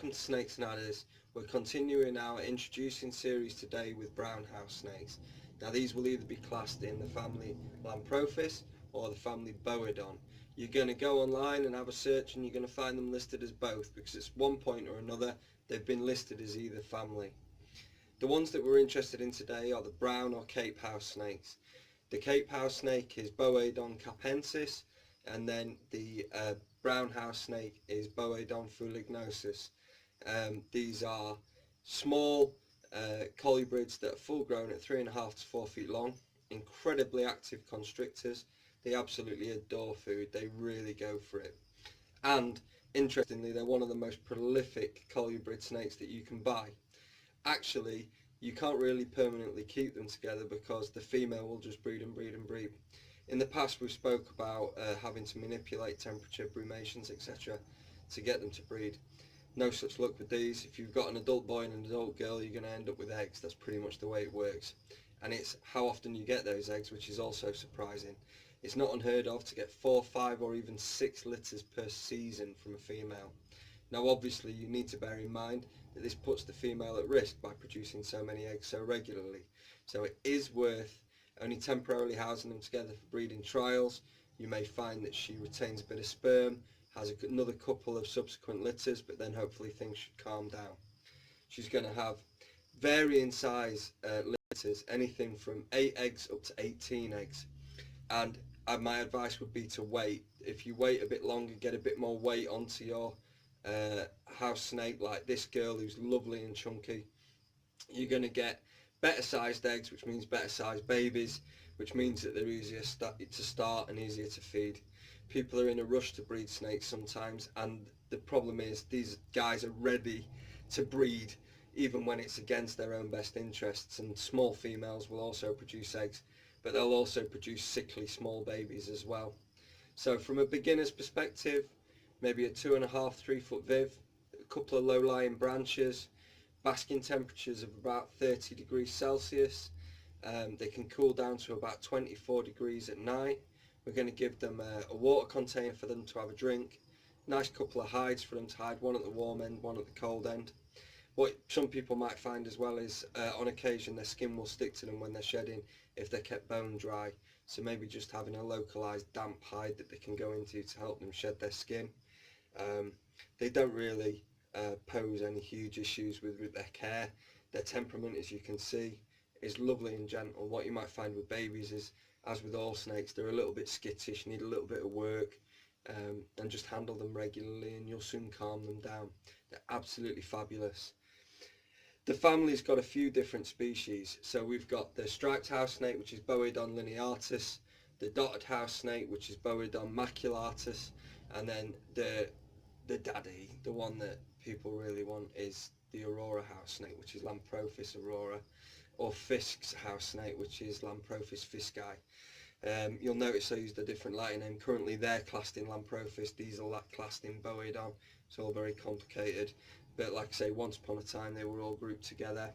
welcome to Snakes and Adders. We're continuing our introducing series today with brown house snakes. Now these will either be classed in the family Lamprophis or the family Boedon. You're going to go online and have a search and you're going to find them listed as both, because at one point or another they've been listed as either family. The ones that we're interested in today are the brown or Cape house snakes. The Cape house snake is Boedon capensis, and then the brown house snake is Boedon fulignosus. These are small colubrids that are full grown at 3.5 to 4 feet long, incredibly active constrictors. They absolutely adore food, they really go for it. And interestingly, they're one of the most prolific colubrid snakes that you can buy. Actually, you can't really permanently keep them together because the female will just breed and breed and breed. In the past we spoke about having to manipulate temperature, brumations, etc. to get them to breed. No such luck with these. If you've got an adult boy and an adult girl, you're going to end up with eggs. That's pretty much the way it works. And it's how often you get those eggs, which is also surprising. It's not unheard of to get 4, 5 or even 6 litters per season from a female. Now obviously you need to bear in mind that this puts the female at risk by producing so many eggs so regularly. So it is worth only temporarily housing them together for breeding trials. You may find that she retains a bit of sperm, has another couple of subsequent litters, but then hopefully things should calm down. She's going to have varying size litters, anything from 8 eggs up to 18 eggs. And my advice would be to wait. If you wait a bit longer, get a bit more weight onto your house snake, like this girl who's lovely and chunky, you're going to get better sized eggs, which means better sized babies, which means that they're easier to start and easier to feed. People are in a rush to breed snakes sometimes, and the problem is these guys are ready to breed even when it's against their own best interests. And small females will also produce eggs, but they'll also produce sickly small babies as well. So from a beginner's perspective, maybe a 2.5, 3 foot viv, a couple of low-lying branches, basking temperatures of about 30 degrees Celsius. They can cool down to about 24 degrees at night. We're going to give them a water container for them to have a drink, nice couple of hides for them to hide, one at the warm end, one at the cold end. What some people might find as well is on occasion their skin will stick to them when they're shedding if they're kept bone dry, so maybe just having a localized damp hide that they can go into to help them shed their skin. They don't really pose any huge issues with their care. Their temperament, as you can see, is lovely and gentle. What you might find with babies is, as with all snakes, they're a little bit skittish, need a little bit of work, and just handle them regularly and you'll soon calm them down. They're absolutely fabulous. The family's got a few different species. So we've got the striped house snake, which is Boedon lineatus, the dotted house snake, which is Boedon maculatus, and then the daddy, the one that people really want, is the Aurora house snake, which is Lamprophis aurora, or Fisk's house snake, which is Lamprophis fisci. You'll notice I used a different Latin name. Currently they're classed in Lamprophis, these are classed in Boedon. It's all very complicated, but like I say, once upon a time they were all grouped together.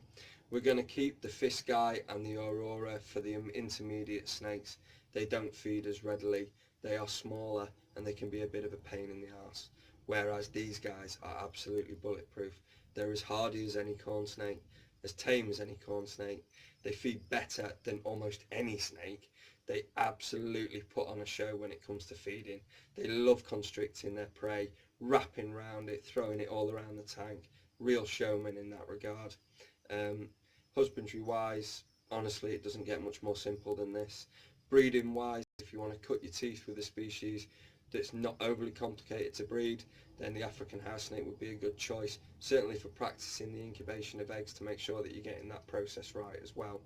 We're going to keep the fisci and the aurora for the intermediate snakes. They don't feed as readily, they are smaller, and they can be a bit of a pain in the arse. Whereas these guys are absolutely bulletproof. They're as hardy as any corn snake, as tame as any corn snake. They feed better than almost any snake. They absolutely put on a show when it comes to feeding. They love constricting their prey, wrapping around it, throwing it all around the tank. Real showmen in that regard. Husbandry wise, honestly, it doesn't get much more simple than this. Breeding wise, if you want to cut your teeth with a species that's not overly complicated to breed, then the African house snake would be a good choice, certainly for practicing the incubation of eggs to make sure that you're getting that process right as well.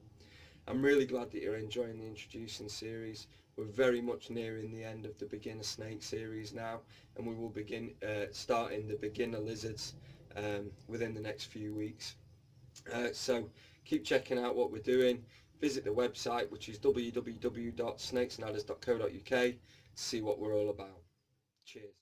I'm really glad that you're enjoying the introducing series. We're very much nearing the end of the beginner snake series now, and we will begin starting the beginner lizards within the next few weeks. So keep checking out what we're doing. Visit the website, which is www.snakesandadders.co.uk, to see what we're all about. Cheers.